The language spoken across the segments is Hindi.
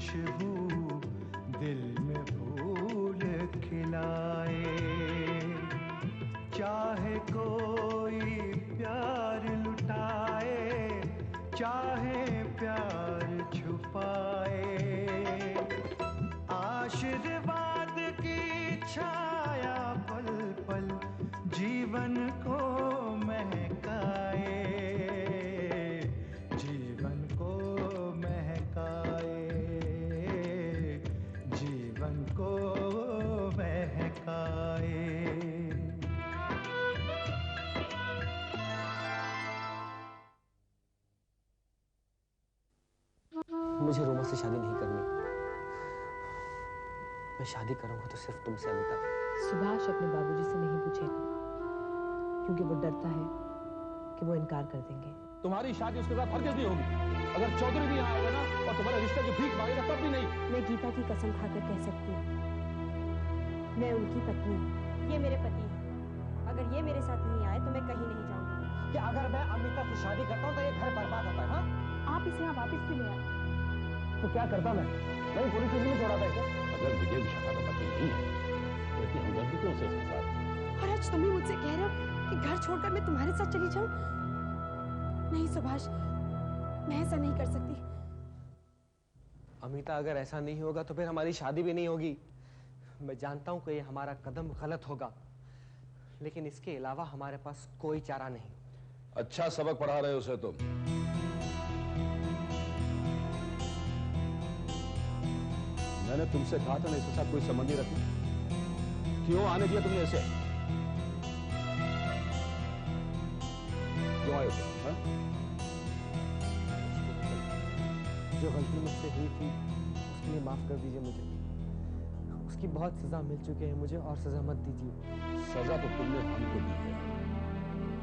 खुशबू दिल में फूल खिलाए। चाहे कोई प्यार लुटाए, चाहे प्यार छुपाए, आशीर्वाद की छाया पल पल जीवन को महकाए, जीवन को महकाए, जीवन को महकाए। मुझे रोमा से शादी नहीं करनी। मैं शादी करूंगा तो सिर्फ तुमसे अमिता। सुभाष अपने बाबूजी से नहीं पूछेगा, क्योंकि वो डरता है कि वो इनकार कर देंगे। तुम्हारी शादी उसके साथ हरगिज़ नहीं होगी। अगर चौधरी भी यहाँ आएगा ना और तुम्हारे रिश्ते की भीख मांगेगा तब भी नहीं। मैं गीता की कसम खाकर कह सकती हूँ, मैं उनकी पत्नी हूँ। ये मेरे पति हैं। अगर ये मेरे साथ नहीं आए तो मैं कहीं नहीं जाऊंगी। कि अगर मैं अमिता से शादी करता हूँ तो ये घर बर्बाद होता है। हाँ, आप इसे यहाँ वापस क्यों ले आए? तो क्या करता मैं पूरी चीज में छोड़ा था क्या? अगर मुझे विशाखा का पति नहीं है तो इतनी हमदर्दी क्यों से उसके साथ? और आज तुम ही मुझसे कह रहे हो कि घर छोड़कर मैं तुम्हारे साथ चली जाऊं? नहीं सुभाष, मैं ऐसा नहीं कर सकती। अमिता, अगर ऐसा नहीं होगा तो फिर हमारी शादी भी नहीं होगी। मैं जानता हूं कि ये हमारा कदम गलत होगा, लेकिन इसके अलावा हमारे पास कोई चारा नहीं। अच्छा सबक पढ़ा रहे हो उसे तुम। मैंने तुमसे कहा था ना इसके साथ कोई संबंध नहीं रखना। क्यों आने दिया तुमने इसे? क्यों आए थे? जो गलती मुझसे हुई थी उसके लिए माफ कर दीजिए मुझे। उसकी बहुत सजा मिल चुकी है मुझे, और सजा मत दीजिए। सजा तो तुमने हमको दी है।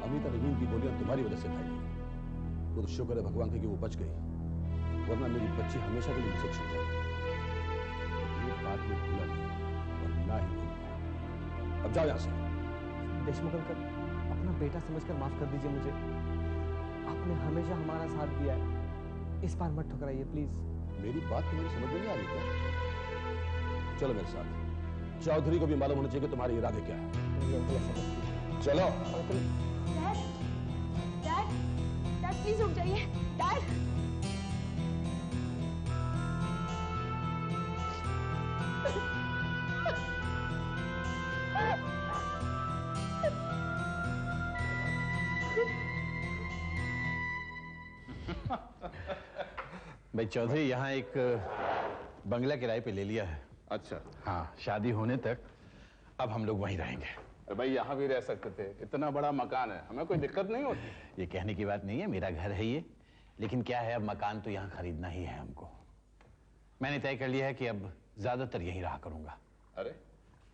अमिता नवीन की गोलियां तुम्हारी वजह से खाई। तो शुक्र है भगवान की कि वो बच गई, वरना मेरी बच्ची हमेशा के लिए मुझसे छूट जाती। ये बात में भूला नहीं और ना ही भूलूंगा। अब जाओ यहां से। देशमुख अंकल, अपना बेटा समझकर माफ कर दीजिए मुझे। आपने हमेशा हमारा साथ दिया है, इस बार मत ठुकराइए प्लीज। मेरी बात तुम्हारी समझ में नहीं आ रही क्या? चलो मेरे साथ। चौधरी को भी मालूम होना चाहिए कि तुम्हारे इरादे क्या है। चलो। डैड, डैड, डैड प्लीज रुक जाइए। डैड, भाई चौधरी, यहाँ एक बंगला किराए पे ले लिया है। अच्छा। हाँ, शादी होने तक अब हम लोग वहीं रहेंगे। अरे भाई यहाँ भी रह सकते थे, इतना बड़ा मकान है, हमें कोई दिक्कत नहीं होती। ये कहने की बात नहीं है, मेरा घर है ये। लेकिन क्या है, अब मकान तो यहाँ खरीदना ही है हमको। मैंने तय कर लिया है कि अब ज्यादातर यहीं रहा करूंगा। अरे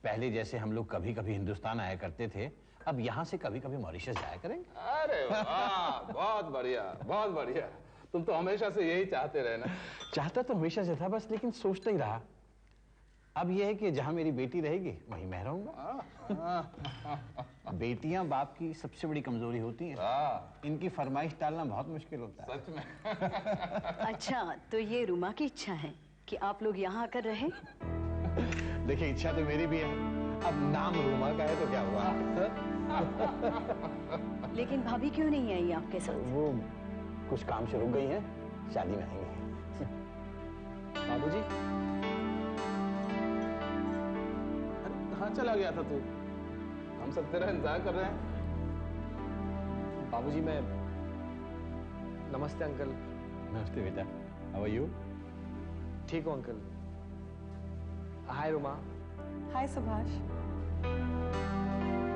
पहले जैसे हम लोग कभी कभी हिंदुस्तान आया करते थे, अब यहाँ से कभी कभी मॉरिशस जाया करेंगे। अरे वाह, बहुत बढ़िया, बहुत बढ़िया। तुम तो हमेशा से यही चाहते रहे ना। चाहता तो हमेशा से था बस, लेकिन सोचता ही रहा। अब यह है कि जहां मेरी बेटी रहेगी वहीं मैं रहूंगा। बेटियां बाप की सबसे बड़ी कमजोरी होती हैं। इनकी फरमाइश टालना बहुत मुश्किल होता है। सच में। अच्छा, तो ये रुमा की इच्छा है कि आप लोग यहाँ आकर रहें? देखिए, इच्छा तो मेरी भी है। अब नाम रुमा का है तो क्या हुआ। लेकिन भाभी क्यों नहीं आई आपके साथ? वो कुछ काम से रुक गई हैं, शादी में आएंगे। बाबूजी, कहाँ चला गया था तू? हम सब तेरा इंतजार कर रहे हैं। बाबूजी मैं... नमस्ते अंकल। नमस्ते बेटा, हाउ आर यू? ठीक हो uncle? Hi Ruma. Hi Subhash.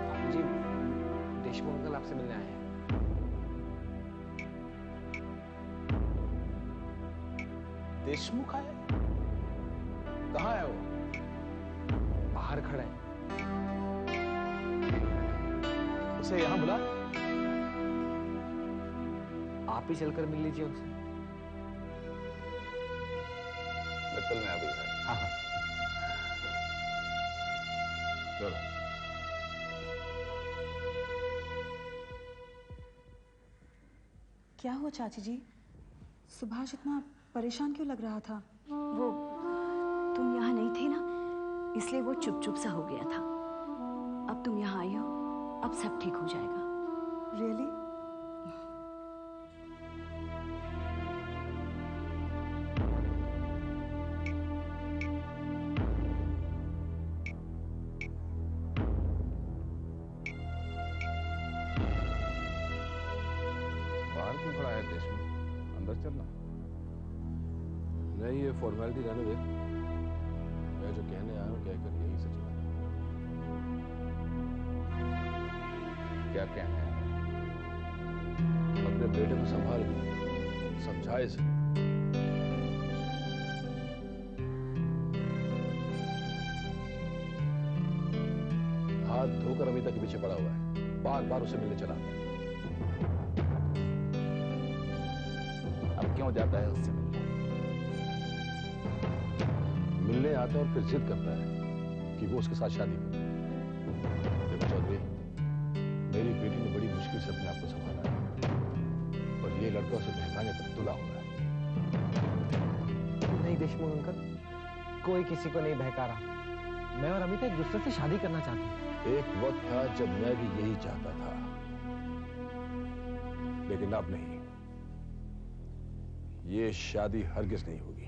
बाबूजी, देशमुख अंकल आपसे मिलने आए हैं। देशमुख आए? कहाँ है वो? बाहर खड़ा है। उसे यहाँ बुला। आप ही चलकर मिल लीजिए उनसे। बिल्कुल, मैं अभी है। हाँ हाँ। चलो। क्या हुआ चाची जी? सुभाष इतना परेशान क्यों लग रहा था? वो तुम यहाँ नहीं थे ना, इसलिए वो चुप चुप सा हो गया था। अब तुम यहाँ आई हो, अब सब ठीक हो जाएगा। रियली? बाहर क्यों खड़ा है देशमुख? अंदर चलना। नहीं, ये फॉर्मेलिटी रहने दे। मैं जो कहने आया हूँ कहकर यही सच बात है। क्या कहने आया? अपने बेटे को संभाल, समझाए से। हाथ धोकर अमिता के पीछे पड़ा हुआ है, बार बार उसे मिलने चला। अब क्यों जाता है उससे मिलने आता है और फिर जिद करता है कि वो उसके साथ शादी करे। देखो चौधरी, मेरी बेटी ने बड़ी मुश्किल से अपने आप को संभाला है और ये लड़का उसे बहकाने तक तुला हुआ है। नहीं देशमुख अंकल, कोई किसी को नहीं बहका रहा। मैं और अमिता एक दूसरे से शादी करना चाहते हैं। एक वक्त था जब मैं भी यही चाहता था, लेकिन अब नहीं। ये शादी हरगिज नहीं होगी।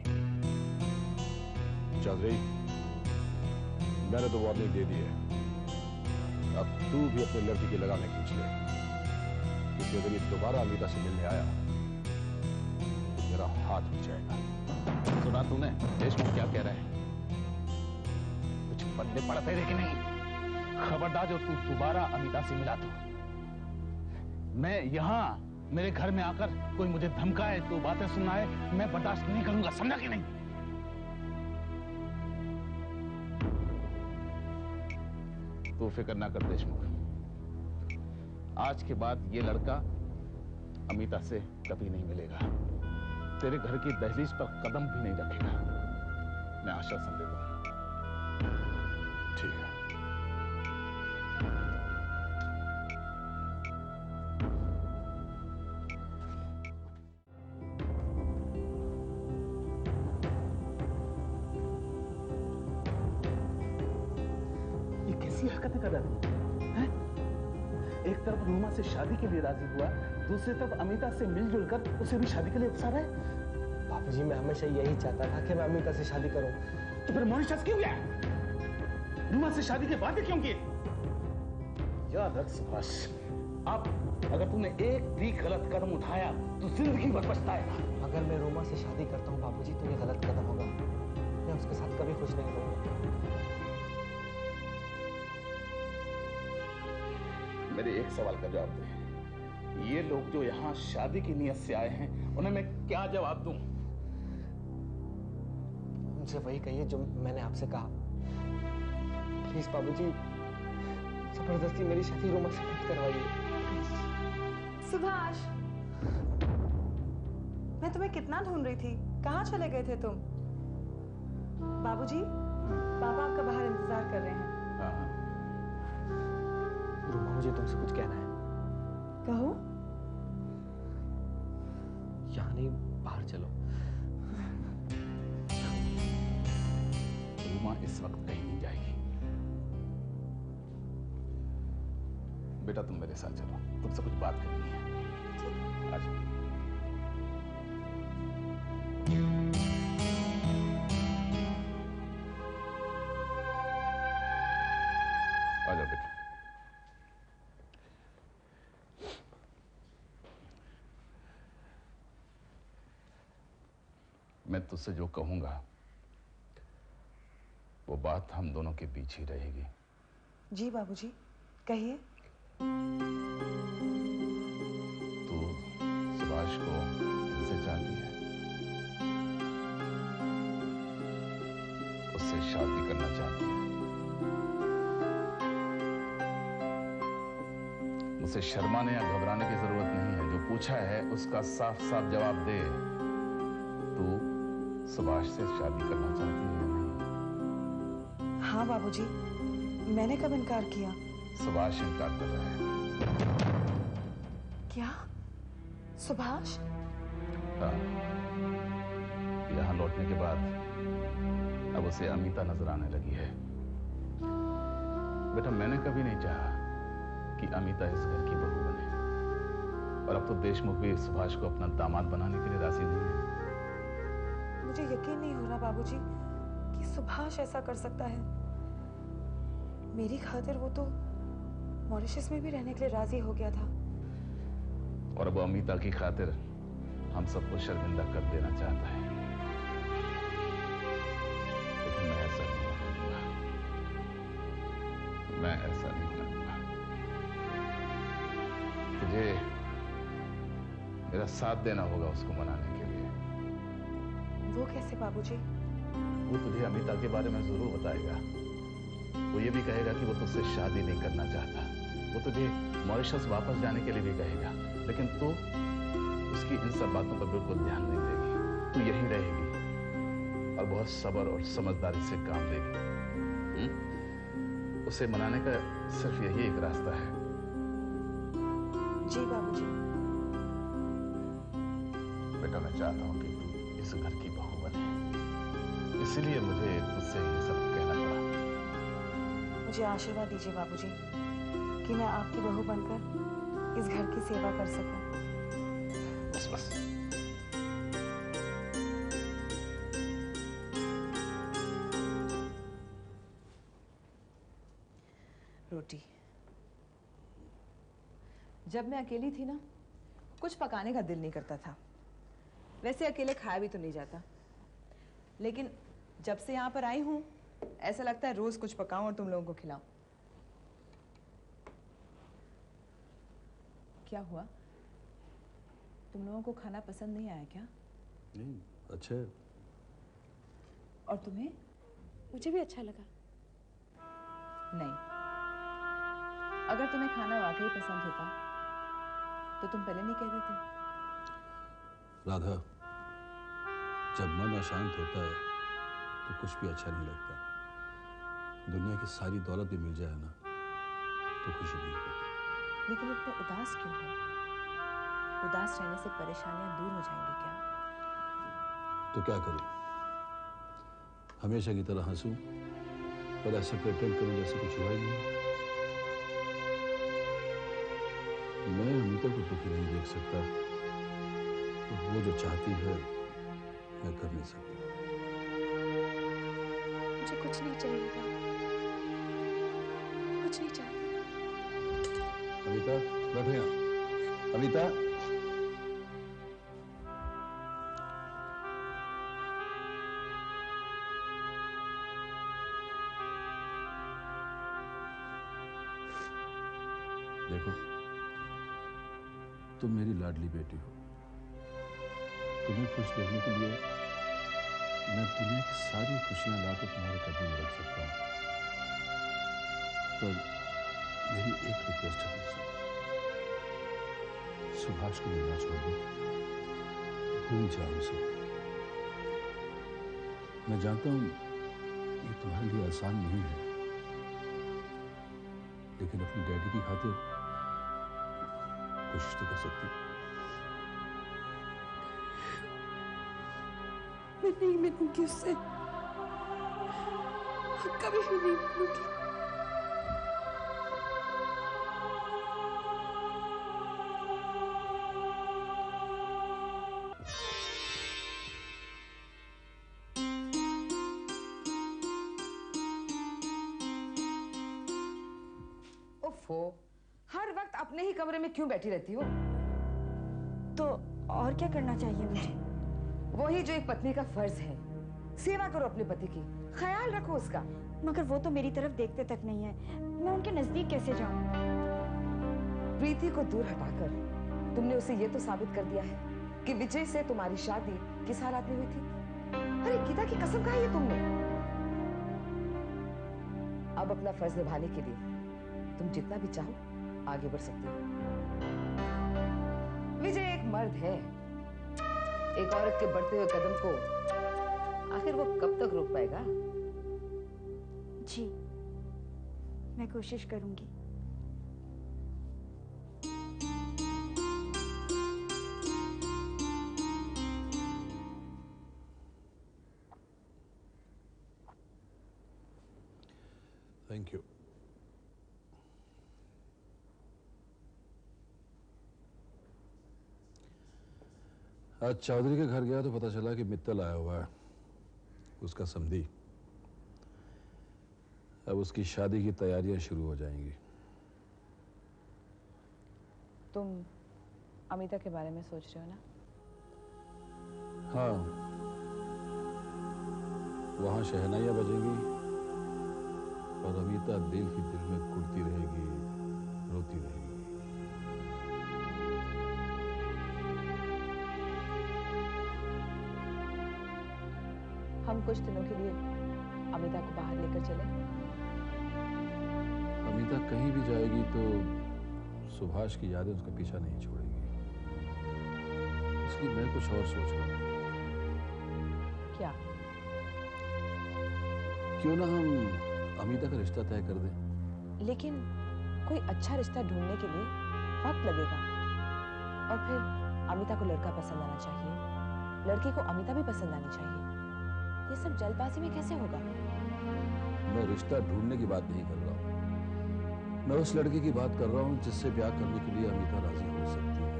चौधरी, मैंने तो वार्निंग दे दी है। अब तू भी अपने लड़की की लगामें खींच ले, क्योंकि अगर ये दोबारा अमिता से मिलने आया तो मेरा हाथ उठ जाएगा। सुना तूने देशमुख क्या कह रहा है? कुछ पल्ले पड़ते रहे कि नहीं? खबरदार जो तू दोबारा अमिता से मिला तो मैं यहां मेरे घर में आकर कोई मुझे धमकाए, तो बातें सुनाए, मैं बर्दाश्त नहीं करूंगा, समझा कि नहीं? तू फिक्र ना कर देशमुख, आज के बाद ये लड़का अमिता से कभी नहीं मिलेगा, तेरे घर की दहलीज पर कदम भी नहीं रखेगा। मैं आश्वासन देता हूं। ठीक है। ये कैसी हरकतें कर रहा है? एक तरफ रूमा से शादी के लिए राजी हुआ, दूसरी तरफ अमिता से मिलजुल कर उसे भी शादी के लिए उकसा रहा है। बापूजी, मैं हमेशा यही चाहता था कि मैं अमिता से शादी करूं। तो फिर मॉरिशस क्यों गया? रूमा से शादी के बाद क्यों किए? याद रख सुभाष, अब अगर तूने एक भी गलत कदम उठाया तो जिंदगी भर पछताएगा। अगर मैं रोमा से शादी करता हूं बापूजी, तो ये गलत कदम होगा। मैं उसके साथ कभी खुश नहीं रहूंगा। मेरे एक सवाल का जवाब दे। ये लोग जो यहाँ शादी की नीयत से आए हैं, उन्हें मैं क्या जवाब दूं? उनसे वही कहिए जो मैंने आपसे कहा। प्लीज बाबूजी, जबरदस्ती मेरी शादी रोमा से मत करवाइए। सुभाष, मैं तुम्हें कितना ढूंढ रही थी, कहाँ चले गए थे तुम? बाबूजी, पापा आपका बाहर इंतजार कर रहे हैं। रोमा, मुझे तुमसे कुछ कहना है। कहो। यहाँ नहीं, बाहर चलो। रूमा इस वक्त कहीं नहीं जाएगी। बेटा तुम मेरे साथ चलो, तुमसे कुछ बात करनी है। आ जाओ। आ जाओ बेटा। मैं तुझसे जो कहूंगा वो बात हम दोनों के बीच ही रहेगी। जी बाबूजी, कहिए। तू सुभाष को से चाहती है, उससे शादी करना चाहती है। मुझसे शर्माने या घबराने की जरूरत नहीं है। जो पूछा है उसका साफ साफ जवाब दे। तू सुभाष से शादी करना चाहती है या नहीं? हाँ बाबूजी, मैंने कब इनकार किया? सुभाष इनकार कर रहा है। क्या? सुभाष? हाँ, यहाँ लौटने के बाद अब उसे अमिता नजर आने लगी है। बेटा, मैंने कभी नहीं चाहा कि अमिता इस घर की बहू बने, और अब तो देशमुख भी सुभाष को अपना दामाद बनाने के लिए राजी नहीं है। मुझे यकीन नहीं हो रहा बाबूजी कि सुभाष ऐसा कर सकता है। मेरी खातिर वो तो मॉरिशस में भी रहने के लिए राजी हो गया था, और अब अमिता की खातिर हम सबको शर्मिंदा कर देना चाहता है। लेकिन मैं ऐसा नहीं होने दूंगा, मैं ऐसा नहीं होने दूंगा। तुझे मेरा साथ देना होगा उसको मनाने के लिए। वो कैसे बाबूजी? वो तुझे अमिता के बारे में जरूर बताएगा। वो ये भी कहेगा कि वो तुझसे शादी नहीं करना चाहता। वो तुझे मॉरिशस वापस जाने के लिए भी कहेगा, लेकिन तू उसकी इन सब बातों पर बिल्कुल ध्यान नहीं देगी। तू यहीं रहेगी और बहुत सब्र और समझदारी से काम लेगी। उसे मनाने का सिर्फ यही एक रास्ता है। जी बाबूजी। बेटा, मैं चाहता हूं कि तू इस घर की बहू बने, इसलिए मुझे तुझसे ये सब कहना पड़ा। मुझे आशीर्वाद दीजिए बाबूजी कि मैं आपकी बहू बनकर इस घर की सेवा कर सकूं। बस बस। रोटी। जब मैं अकेली थी ना, कुछ पकाने का दिल नहीं करता था। वैसे अकेले खाया भी तो नहीं जाता, लेकिन जब से यहाँ पर आई हूँ ऐसा लगता है रोज कुछ पकाऊं और तुम लोगों को खिलाऊं। क्या हुआ? तुम लोगों को खाना पसंद नहीं आया क्या? नहीं, अच्छा है। और तुम्हें? मुझे भी अच्छा लगा। नहीं, अगर तुम्हें खाना वाकई पसंद होता तो तुम पहले नहीं कह देते। राधा, जब मन अशांत होता है तो कुछ भी अच्छा नहीं लगता। दुनिया की सारी दौलत भी मिल जाए ना तो खुशी नहीं होती। लेकिन इतने उदास क्यों हो? उदास रहने से परेशानियां दूर हो जाएंगी क्या? तो क्या करूं? हमेशा की तरह हंसूं और ऐसा प्रिटेंड करूं जैसे कुछ हुआ ही नहीं। मैं अमिता को दुखी नहीं देख सकता, तो वो जो चाहती है मैं कर नहीं सकता। मुझे कुछ नहीं चाहिए था, कुछ नहीं चाहती। अमिता, बैठो यहाँ। अमिता, देखो, तुम मेरी लाडली बेटी हो। तुम्हें खुश देखने के लिए मैं दुनिया की सारी खुशियां लाकर तुम्हारे कदम में रख सकता हूं, पर मेरी एक रिक्वेस्ट है तुमसे। सुभाष को मिलना छोड़ दो, भूल जाओ उसे। मैं जानता हूं ये तुम्हारे लिए आसान नहीं है, लेकिन अपनी डैडी की खातिर कोशिश तो कर सकती हो। मैं नहीं मिलूंगी उससे, कभी भी नहीं मिलूंगी। ओफो, हर वक्त अपने ही कमरे में क्यों बैठी रहती हो? तो और क्या करना चाहिए मुझे? वही जो एक पत्नी का फर्ज है। सेवा करो अपने पति की, ख्याल रखो उसका। मगर वो तो मेरी तरफ देखते तक नहीं है, मैं उनके नजदीक कैसे जाऊं? प्रीति को दूर हटाकर तुमने उसे ये तो साबित कर दिया है कि विजय से तुम्हारी शादी किस हालात में हुई थी। अरे गीता की कसम खाई है तुमने। अब अपना फर्ज निभाने के लिए तुम जितना भी चाहो आगे बढ़ सकती हो। विजय एक मर्द है, एक औरत के बढ़ते हुए कदम को आखिर वो कब तक रोक पाएगा? जी, मैं कोशिश करूंगी। Thank you. आज चौधरी के घर गया तो पता चला कि मित्तल आया हुआ है, उसका समधी। अब उसकी शादी की तैयारियां शुरू हो जाएंगी। तुम अमिता के बारे में सोच रहे हो ना? हाँ, वहां शहनाइयां बजेंगी और अमिता दिल ही दिल में कुड़ती रहेगी, रोती रहेगी। हम कुछ दिनों के लिए अमिता को बाहर लेकर चले। अमिता कहीं भी जाएगी तो सुभाष की यादें उसका पीछा नहीं छोड़ेगी, इसलिए मैं कुछ और सोच रहा हूँ। क्या? क्यों ना हम अमिता का रिश्ता तय कर दें? लेकिन कोई अच्छा रिश्ता ढूंढने के लिए वक्त लगेगा, और फिर अमिता को लड़का पसंद आना चाहिए, लड़की को अमिता भी पसंद आनी चाहिए। ये सब जल्दबाजी में कैसे होगा? मैं रिश्ता ढूंढने की बात नहीं कर रहा हूँ, मैं उस लड़के की बात कर रहा हूँ जिससे ब्याह करने के लिए अमिता राजी हो सकती है।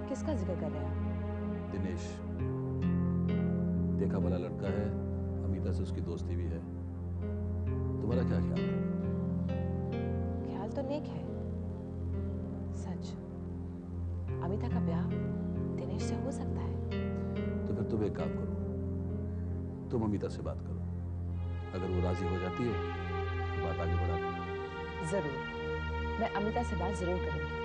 किसका जिक्र कर रहे हैं? दिनेश, देखा भला लड़का है, अमिता से उसकी दोस्ती भी है। तुम्हारा क्या ख्याल है? ख्याल तो नेक है। सच, अमिता का ब्याह दिनेश से हो सकता है। तो फिर तुम एक काम करो, तुम अमिता से बात करो, अगर वो राजी हो जाती है तो बात आगे बढ़ा दो। जरूर, मैं अमिता से बात जरूर करूंगी।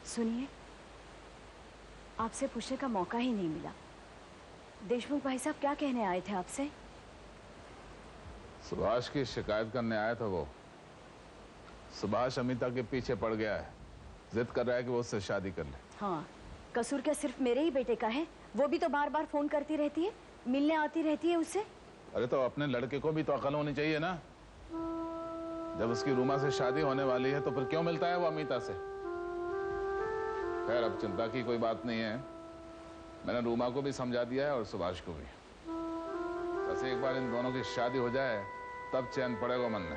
सुनिए, आपसे पूछने का मौका ही नहीं मिला। देशमुख भाई साहब क्या कहने आए थे आपसे? सुभाष की शिकायत करने आया था वो। सुभाष अमिता के पीछे पड़ गया है, जिद कर रहा है कि वो उससे शादी कर ले। हाँ, कसूर क्या सिर्फ मेरे ही बेटे का है? वो भी तो बार बार फोन करती रहती है, मिलने आती रहती है उससे। अरे तो अपने लड़के को भी तो अकल होनी चाहिए ना। जब उसकी रूमा से शादी होने वाली है तो फिर क्यों मिलता है वो अमिता से? खैर, अब चिंता की कोई बात नहीं है, मैंने रूमा को भी समझा दिया है और सुभाष को भी। बस एक बार इन दोनों की शादी हो जाए तब चैन पड़ेगा मन में।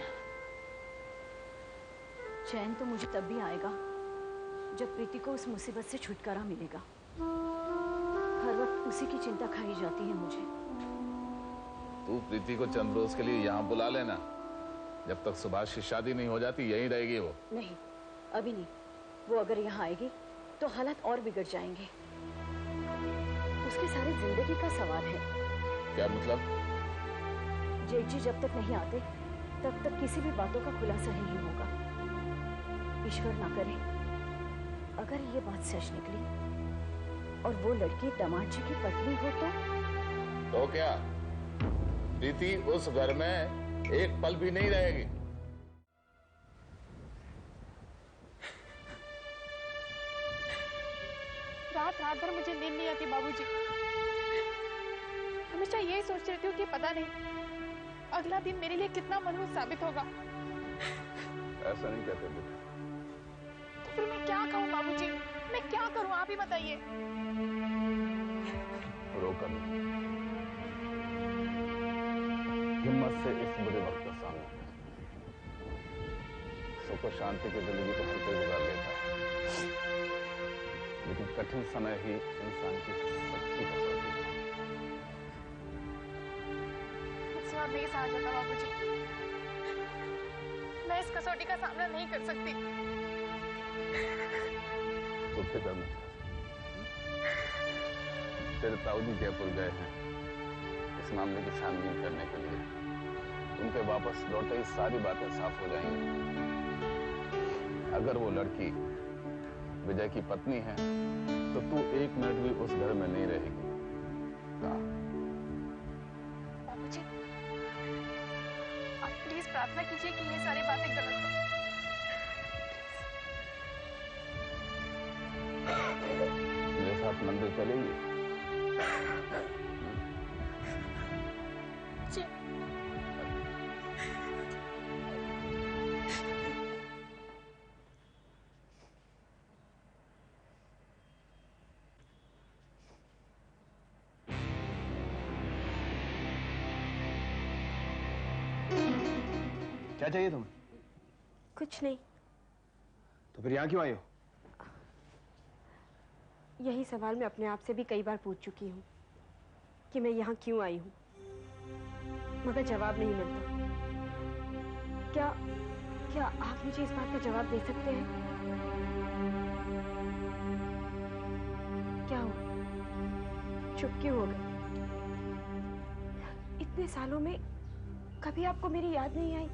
चैन तो मुझे तब भी आएगा जब प्रीति को उस मुसीबत से छुटकारा मिलेगा। हर वक्त उसी की चिंता खाई जाती है मुझे। तू प्रीति को चंद रोज के लिए यहाँ बुला लेना, जब तक सुभाष की शादी नहीं हो जाती यहीं रहेगी वो। नहीं, अभी नहीं। वो अगर यहाँ आएगी तो हालात और बिगड़ जाएंगे। उसकी सारी जिंदगी का सवाल है। क्या मतलब? जेठ जी जब तक नहीं आते तब तक किसी भी बातों का खुलासा नहीं होगा। ईश्वर ना करे अगर ये बात सच निकली और वो लड़की दामाद जी की पत्नी हो तो क्या प्रीति उस घर में एक पल भी नहीं रहेगी? रात रात भर मुझे नींद नहीं आती बाबूजी। हमेशा यही सोच रही हूँ कि पता नहीं अगला दिन मेरे लिए कितना मनहूस साबित होगा। ऐसा नहीं कहते बेटा। तो फिर मैं क्या कहूँ बाबूजी? मैं क्या करूँ, आप ही बताइए। रो कर हिम्मत से इस बुरे वक्त का सामना कर। सुख और शांति की जिंदगी तो हर कोई गुजार लेता है, लेकिन कठिन समय ही इंसान की सच्ची कसौटी है। मुझसे अब नहीं सहा जाता बाबूजी। मैं इस कसौटी का सामना नहीं कर सकती। तो फिक्र मत कर। तेरे ताऊजी जयपुर गए हैं इस मामले की छानबीन करने के लिए। उनके वापस लौटते ही सारी बातें साफ हो जाएंगी। अगर वो लड़की विजय की पत्नी है तो तू एक मिनट भी उस घर में नहीं रहेगी। बाबूजी, आप प्लीज प्रार्थना कीजिए कि ये सारी बातें गलत हो। मेरे साथ मंदिर चलेगी? क्या चाहिए तुम्हें? कुछ नहीं। तो फिर यहाँ क्यों आई हो? यही सवाल मैं अपने आप से भी कई बार पूछ चुकी हूँ कि मैं यहाँ क्यों आई हूँ, मगर जवाब नहीं मिलता। क्या क्या आप मुझे इस बात का जवाब दे सकते हैं? क्या हुआ? चुप क्यों हो गए? इतने सालों में कभी आपको मेरी याद नहीं आई?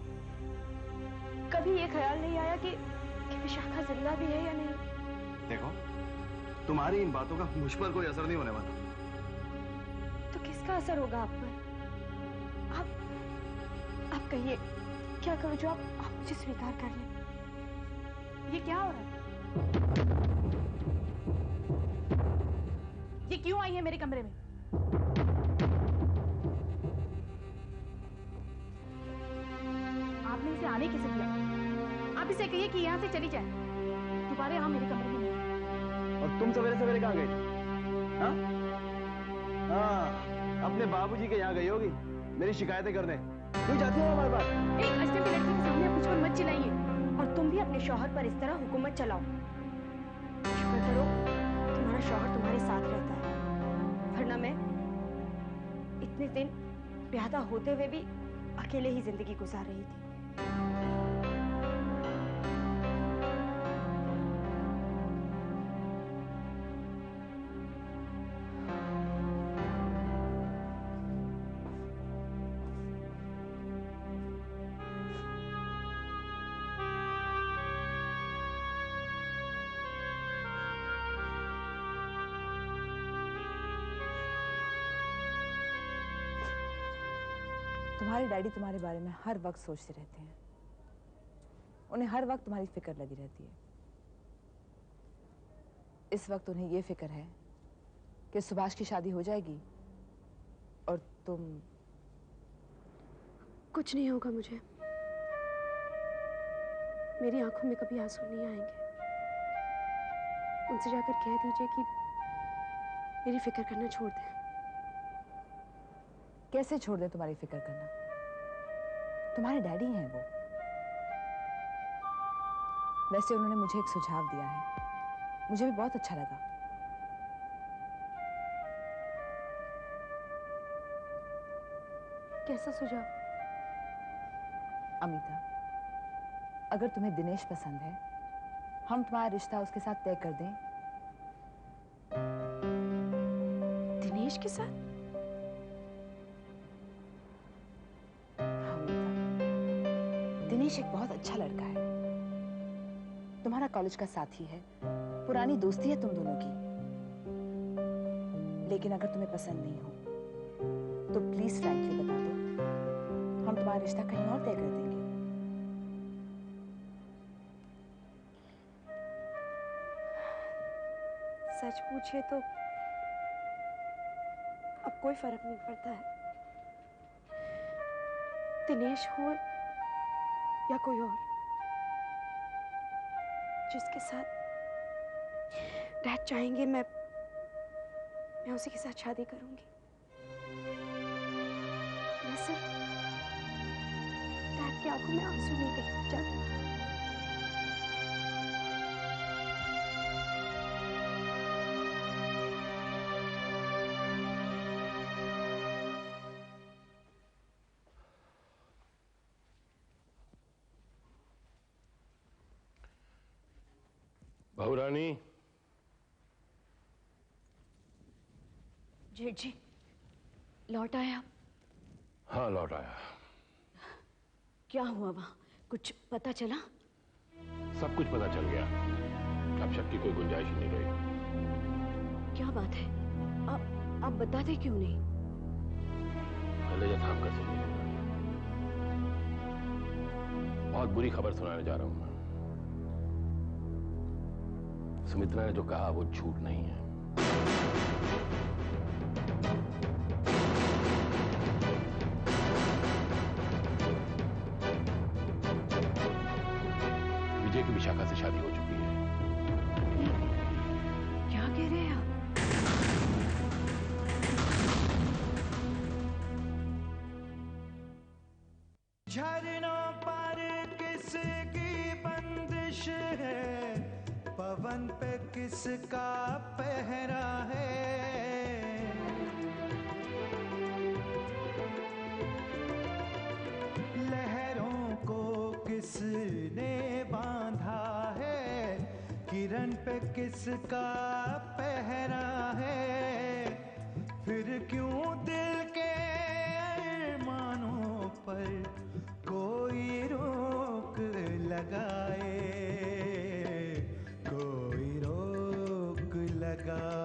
कभी ये ख्याल नहीं आया कि विशाखा जिंदा भी है या नहीं? देखो, तुम्हारी इन बातों का मुझ पर कोई असर नहीं होने वाला। तो किसका असर होगा आप पर? आप कहिए, क्या करूं जो आप मुझे स्वीकार कर लें? ये क्या हो रहा है? ये क्यों आई है मेरे कमरे में? आपने इसे आने कैसे दिया? आप इसे कहिए कि यहाँ से चली जाए, दोबारा यहाँ मेरे कमरे में नहीं। और तुम सवेरे सवेरे कहाँ गई? हाँ? अपने बाबूजी के यहाँ गई होगी मेरी शिकायतें करने। क्यों जाती हो हमारे पास? एक अजनबी लड़की के सामने मुझ पर मत चिल्लाइए, और तुम भी अपने शौहर पर इस तरह हुकूमत चलाओ। शुक्र करो तुम्हारा शौहर तुम्हारे साथ रहता है, वरना मैं इतने दिन ब्याहदा होते हुए भी अकेले ही जिंदगी गुजार रही थी। तुम्हारे डैडी तुम्हारे बारे में हर वक्त सोचते रहते हैं। उन्हें हर वक्त तुम्हारी फिक्र लगी रहती है। इस वक्त उन्हें यह फिक्र है कि सुभाष की शादी हो जाएगी और तुम। कुछ नहीं होगा मुझे, मेरी आंखों में कभी आंसू नहीं आएंगे। उनसे जाकर कह दीजिए कि मेरी फिक्र करना छोड़ दें। कैसे छोड़ दें तुम्हारी फिक्र करना? तुम्हारे डैडी हैं वो। वैसे उन्होंने मुझे एक सुझाव दिया है, मुझे भी बहुत अच्छा लगा। कैसा सुझाव? अमिता, अगर तुम्हें दिनेश पसंद है, हम तुम्हारा रिश्ता उसके साथ तय कर दें। दिनेश के साथ? दिनेश एक बहुत अच्छा लड़का है, तुम्हारा कॉलेज का साथी है, पुरानी दोस्ती है तुम दोनों की। लेकिन अगर तुम्हें पसंद नहीं हो तो प्लीज फ्रैंकली बता दो, हम तुम्हारा रिश्ता कहीं और तय कर देंगे। सच पूछे तो अब कोई फर्क नहीं पड़ता है, दिनेश हो या कोई और। जिसके साथ डैड चाहेंगे मैं उसी के साथ शादी करूंगी। मैं सिर्फ डैड की आंखों में आंसू नहीं देखना चाहती। बहुरानी। जेठ जी, लौट आया? हाँ, लौट आया। क्या हुआ वहां, कुछ पता चला? सब कुछ पता चल गया, अब शक की कोई गुंजाइश ही नहीं रही। क्या बात है? आप बताते क्यों नहीं? कलेजा थाम कर सुनिए, बहुत बुरी खबर सुनाने जा रहा हूं मैं। सुमित्रा ने जो कहा वो झूठ नहीं है। विजय की विशाखा से शादी हो चुकी है। क्या कह रहे हैं आप? झरनों पर किसकी बंदिश है, पवन पे किसका पहरा है। लहरों को किसने बांधा है, किरण पे किसका पहरा है। फिर क्यों दिल के अरमानों पर कोई रोक लगाए, कोई रोक लगाए।